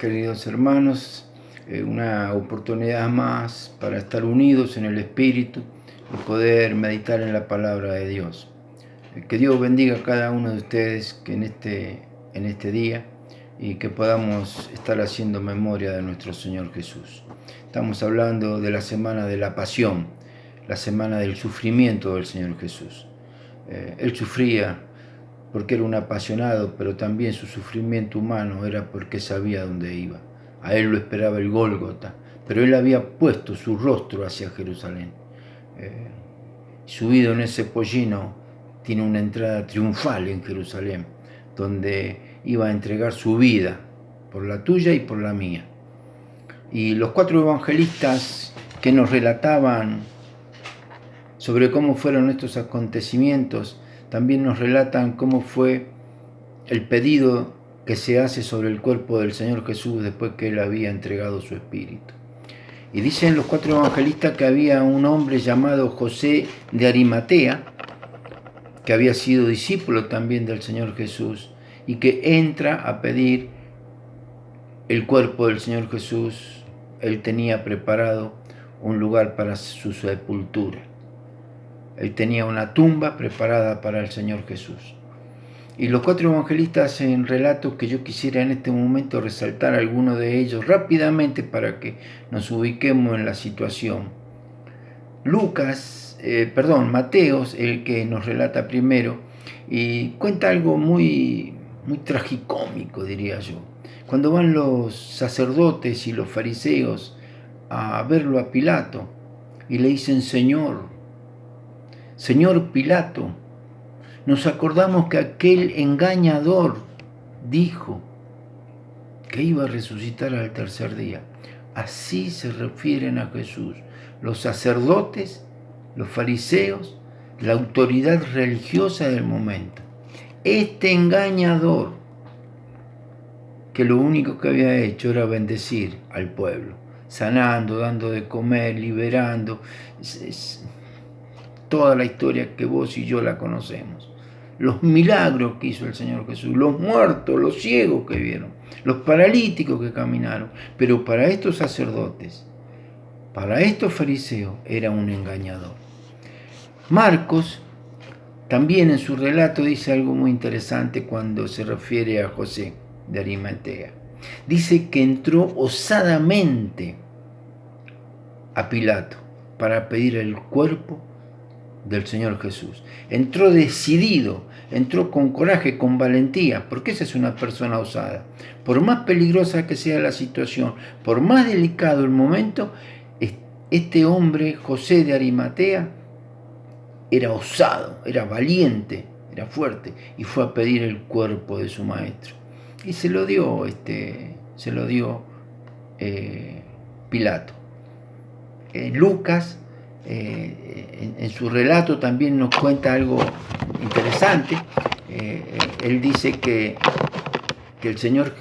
Queridos hermanos, una oportunidad más para estar unidos en el Espíritu y poder meditar en la palabra de Dios. Que Dios bendiga a cada uno de ustedes que en este día y que podamos estar haciendo memoria de nuestro Señor Jesús. Estamos hablando de la semana de la pasión, la semana del sufrimiento del Señor Jesús. Él sufría porque era un apasionado, pero también su sufrimiento humano era porque sabía dónde iba. A él lo esperaba el Gólgota, pero él había puesto su rostro hacia Jerusalén. Subido en ese pollino, tiene una entrada triunfal en Jerusalén, donde iba a entregar su vida por la tuya y por la mía. Y los 4 evangelistas que nos relataban sobre cómo fueron estos acontecimientos, también nos relatan cómo fue el pedido que se hace sobre el cuerpo del Señor Jesús después que Él había entregado su espíritu. Y dicen los 4 evangelistas que había un hombre llamado José de Arimatea, que había sido discípulo también del Señor Jesús, y que entra a pedir el cuerpo del Señor Jesús. Él tenía preparado un lugar para su sepultura. Él tenía una tumba preparada para el Señor Jesús. Y los 4 evangelistas hacen relatos que yo quisiera en este momento resaltar algunos de ellos rápidamente para que nos ubiquemos en la situación. Mateo, el que nos relata primero, y cuenta algo muy tragicómico, diría yo. Cuando van los sacerdotes y los fariseos a verlo a Pilato y le dicen: Señor Pilato, nos acordamos que aquel engañador dijo que iba a resucitar al tercer día. Así se refieren a Jesús los sacerdotes, los fariseos, la autoridad religiosa del momento. Este engañador, que lo único que había hecho era bendecir al pueblo, sanando, dando de comer, liberando. Es toda la historia que vos y yo la conocemos. Los milagros que hizo el Señor Jesús, los muertos, los ciegos que vieron, los paralíticos que caminaron. Pero para estos sacerdotes, para estos fariseos, era un engañador. Marcos también en su relato dice algo muy interesante cuando se refiere a José de Arimatea. Dice que entró osadamente a Pilato para pedir el cuerpo del Señor Jesús. Entró decidido, entró con coraje, con valentía, porque esa es una persona osada. Por más peligrosa que sea la situación, por más delicado el momento, este hombre, José de Arimatea, era osado, era valiente, era fuerte, y fue a pedir el cuerpo de su maestro. Y se lo dio Pilato. Lucas en su relato también nos cuenta algo interesante. Él dice que el Señor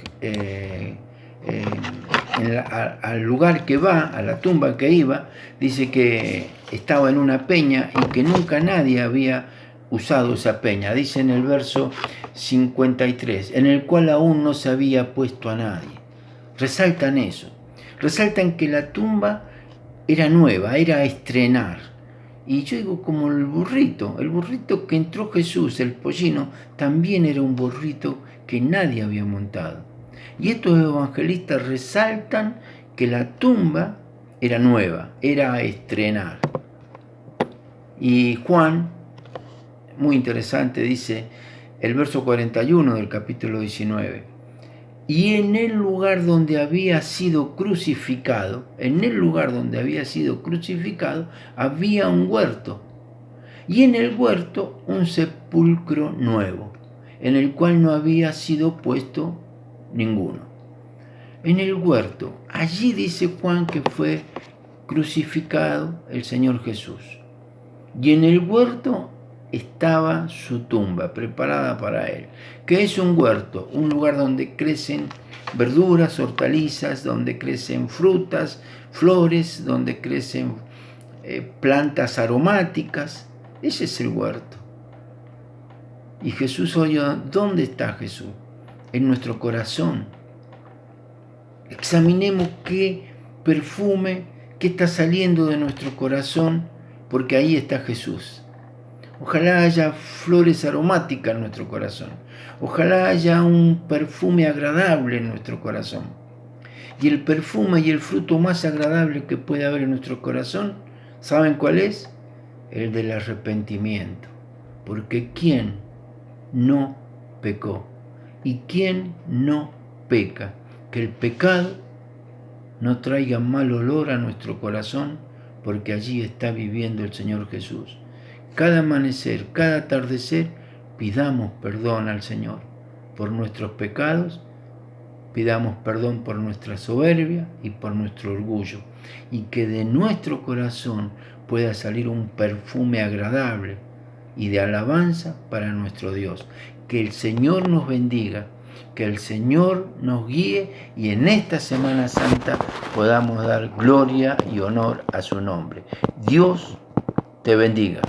al lugar que va, a la tumba que iba, dice que estaba en una peña y que nunca nadie había usado esa peña. Dice en el verso 53, en el cual aún no se había puesto a nadie. Resaltan eso, resaltan que la tumba era nueva, era a estrenar. Y yo digo, como el burrito que entró Jesús, el pollino, también era un burrito que nadie había montado. Y estos evangelistas resaltan que la tumba era nueva, era a estrenar. Y Juan, muy interesante, dice el verso 41 del capítulo 19. Y en el lugar donde había sido crucificado, había un huerto. Y en el huerto un sepulcro nuevo, en el cual no había sido puesto ninguno. En el huerto, allí dice Juan que fue crucificado el Señor Jesús. Y en el huerto estaba su tumba preparada para él. ¿Qué es un huerto? Un lugar donde crecen verduras, hortalizas, donde crecen frutas, flores, donde crecen plantas aromáticas. Ese es el huerto. Y Jesús hoy, ¿dónde está Jesús? En nuestro corazón. Examinemos qué perfume, qué está saliendo de nuestro corazón, porque ahí está Jesús. Ojalá haya flores aromáticas en nuestro corazón. Ojalá haya un perfume agradable en nuestro corazón. Y el perfume y el fruto más agradable que puede haber en nuestro corazón, ¿saben cuál es? El del arrepentimiento. Porque ¿quién no pecó? ¿Y quién no peca? Que el pecado no traiga mal olor a nuestro corazón, porque allí está viviendo el Señor Jesús. Cada amanecer, cada atardecer, pidamos perdón al Señor por nuestros pecados, pidamos perdón por nuestra soberbia y por nuestro orgullo, y que de nuestro corazón pueda salir un perfume agradable y de alabanza para nuestro Dios. Que el Señor nos bendiga, que el Señor nos guíe y en esta Semana Santa podamos dar gloria y honor a su nombre. Dios te bendiga.